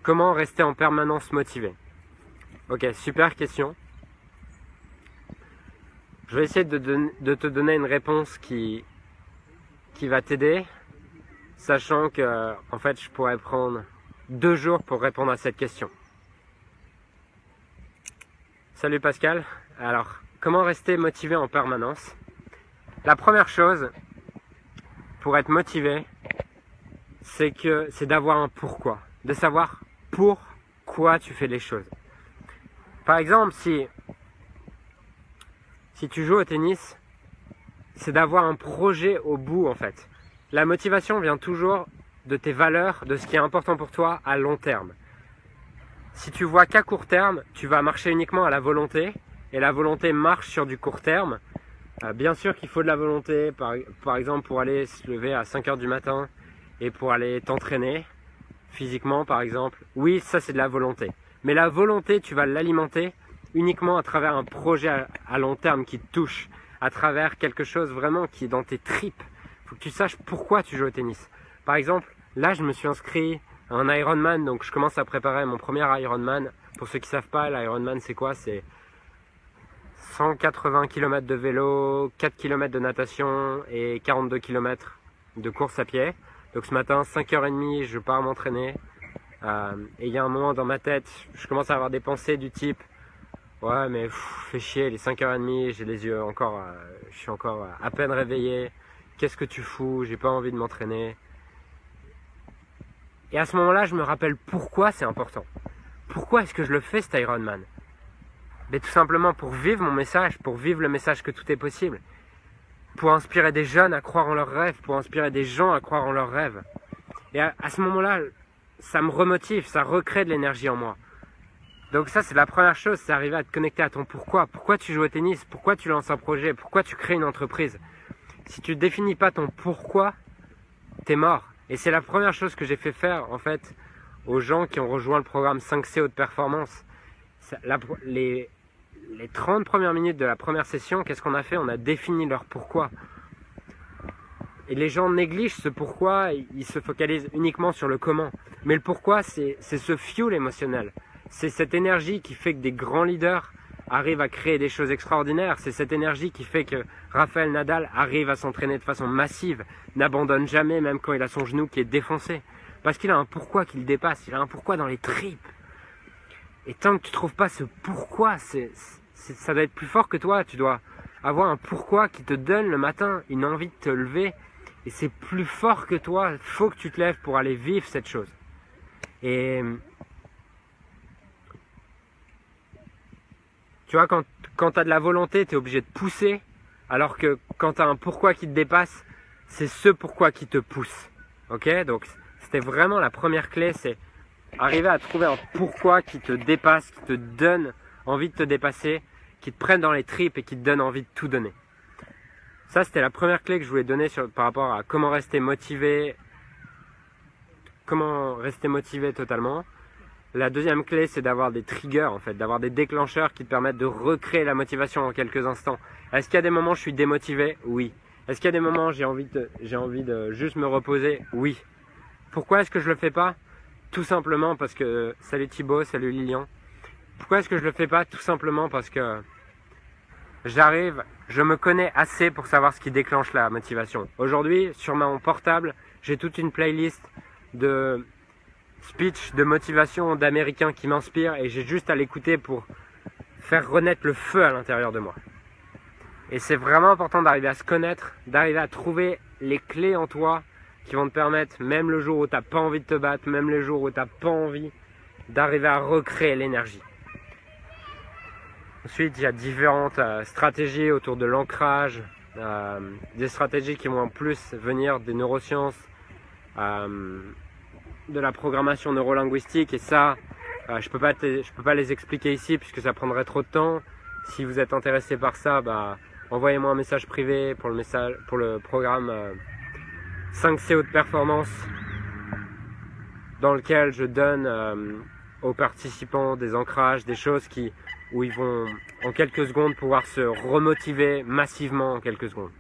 Comment rester en permanence motivé? Ok, super question. Je vais essayer de te donner une réponse qui va t'aider, sachant que en fait je pourrais prendre 2 jours pour répondre à cette question. Salut Pascal. Alors, comment rester motivé en permanence? La première chose pour être motivé, c'est d'avoir un pourquoi, de savoir pourquoi tu fais les choses. Par exemple, si tu joues au tennis, c'est d'avoir un projet au bout en fait. La motivation vient toujours de tes valeurs, de ce qui est important pour toi à long terme. Si tu vois qu'à court terme, tu vas marcher uniquement à la volonté, et la volonté marche sur du court terme. Bien sûr qu'il faut de la volonté, par exemple pour aller se lever à 5 heures du matin et pour aller t'entraîner physiquement par exemple. Oui, ça c'est de la volonté. Mais la volonté, tu vas l'alimenter uniquement à travers un projet à long terme qui te touche, à travers quelque chose vraiment qui est dans tes tripes. Il faut que tu saches pourquoi tu joues au tennis. Par exemple, là je me suis inscrit à un Ironman, donc je commence à préparer mon premier Ironman. Pour ceux qui ne savent pas, l'Ironman c'est quoi? C'est 180 km de vélo, 4 km de natation et 42 km de course à pied. Donc ce matin, 5h30, je pars m'entraîner. Et il y a un moment dans ma tête, je commence à avoir des pensées du type ouais mais fais chier, les 5h30, j'ai les yeux encore, je suis encore à peine réveillé. Qu'est-ce que tu fous? J'ai pas envie de m'entraîner. Et à ce moment-là, je me rappelle pourquoi c'est important. Pourquoi est-ce que je le fais cet Ironman? Mais tout simplement pour vivre mon message, pour vivre le message que tout est possible. Pour inspirer des jeunes à croire en leurs rêves, pour inspirer des gens à croire en leurs rêves. Et à ce moment-là, ça me remotive, ça recrée de l'énergie en moi. Donc ça, c'est la première chose, c'est arriver à te connecter à ton pourquoi. Pourquoi tu joues au tennis? Pourquoi tu lances un projet? Pourquoi tu crées une entreprise? Si tu ne définis pas ton pourquoi, t'es mort. Et c'est la première chose que j'ai fait faire, en fait, aux gens qui ont rejoint le programme 5C Haute Performance. Les 30 premières minutes de la première session, qu'est-ce qu'on a fait? On a défini leur pourquoi. Et les gens négligent ce pourquoi, ils se focalisent uniquement sur le comment. Mais le pourquoi, c'est ce fuel émotionnel. C'est cette énergie qui fait que des grands leaders arrivent à créer des choses extraordinaires. C'est cette énergie qui fait que Rafael Nadal arrive à s'entraîner de façon massive, n'abandonne jamais, même quand il a son genou qui est défoncé. Parce qu'il a un pourquoi qui le dépasse, il a un pourquoi dans les tripes. Et tant que tu ne trouves pas ce pourquoi, ça doit être plus fort que toi. Tu dois avoir un pourquoi qui te donne le matin une envie de te lever. Et c'est plus fort que toi. Il faut que tu te lèves pour aller vivre cette chose. Et tu vois, quand tu as de la volonté, tu es obligé de pousser. Alors que quand tu as un pourquoi qui te dépasse, c'est ce pourquoi qui te pousse. Ok? Donc c'était vraiment la première clé, c'est arriver à trouver un pourquoi qui te dépasse, qui te donne envie de te dépasser, qui te prenne dans les tripes et qui te donne envie de tout donner. Ça, c'était la première clé que je voulais donner par rapport à comment rester motivé totalement. La deuxième clé, c'est d'avoir des triggers, en fait, d'avoir des déclencheurs qui te permettent de recréer la motivation en quelques instants. Est-ce qu'il y a des moments où je suis démotivé? Oui. Est-ce qu'il y a des moments où j'ai envie de juste me reposer? Oui. Pourquoi est-ce que je le fais pas? Tout simplement parce que... Salut Thibaut, salut Lilian. Pourquoi est-ce que je le fais pas? Tout simplement parce que je me connais assez pour savoir ce qui déclenche la motivation. Aujourd'hui, sur mon portable, j'ai toute une playlist de speech, de motivation d'Américains qui m'inspirent et j'ai juste à l'écouter pour faire renaître le feu à l'intérieur de moi. Et c'est vraiment important d'arriver à se connaître, d'arriver à trouver les clés en toi qui vont te permettre, même le jour où tu n'as pas envie de te battre, même le jour où tu n'as pas envie, d'arriver à recréer l'énergie. Ensuite, il y a différentes stratégies autour de l'ancrage, des stratégies qui vont en plus venir des neurosciences, de la programmation neurolinguistique, et ça, je peux pas les expliquer ici puisque ça prendrait trop de temps. Si vous êtes intéressé par ça, envoyez-moi un message privé pour le programme 5C Haute Performance, dans lequel je donne aux participants des ancrages, des choses où ils vont en quelques secondes pouvoir se remotiver massivement en quelques secondes.